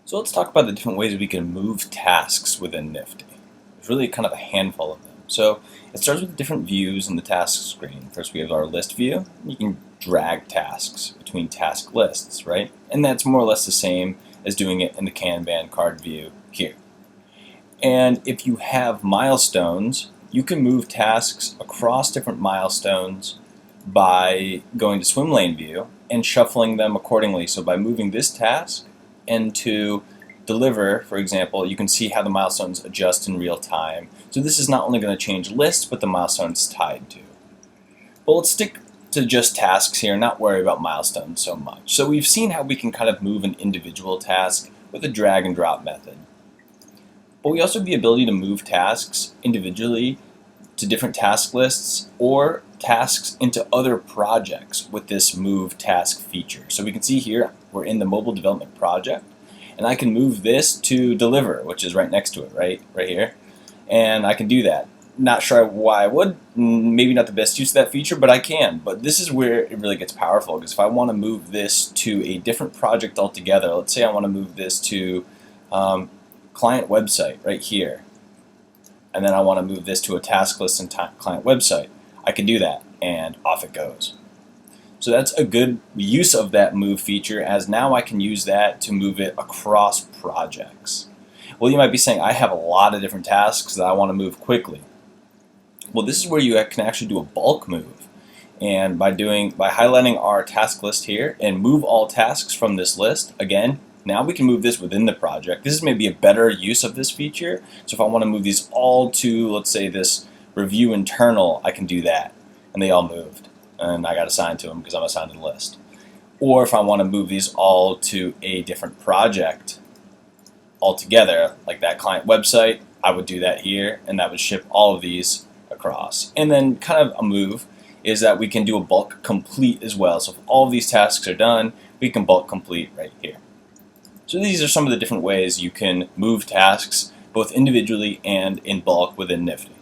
So let's talk about the different ways we can move tasks within Nifty. There's really kind of a handful of them. So it starts with different views in the task screen. First we have our list view. You can drag tasks between task lists, right? And that's more or less the same as doing it in the Kanban card view here. And if you have milestones, you can move tasks across different milestones by going to swim lane view and shuffling them accordingly. So by moving this task and to deliver, for example, you can see how the milestones adjust in real time. So this is not only going to change lists, but the milestone it's tied to. But let's stick to just tasks here and not worry about milestones so much. So we've seen how we can kind of move an individual task with a drag and drop method. But we also have the ability to move tasks individually to different task lists or tasks into other projects with this move task feature. So we can see here we're in the mobile development project, and I can move this to deliver, which is right next to it, right here, and I can do that. Not sure why I would, maybe not the best use of that feature, but I can. But this is where it really gets powerful, because if I want to move this to a different project altogether, let's say I want to move this to client website right here, and then I want to move this to a task list and client website, I can do that, and off it goes. So that's a good use of that move feature, as now I can use that to move it across projects. Well, you might be saying, I have a lot of different tasks that I want to move quickly. Well, this is where you can actually do a bulk move. And by highlighting our task list here and move all tasks from this list, again, now we can move this within the project. This is maybe a better use of this feature. So if I want to move these all to, let's say, this review internal, I can do that. And they all moved. And I got assigned to them because I'm assigned to the list. Or if I want to move these all to a different project altogether, like that client website, I would do that here, and that would ship all of these across. And then kind of a move is that we can do a bulk complete as well. So if all of these tasks are done, we can bulk complete right here. So these are some of the different ways you can move tasks both individually and in bulk within Nifty.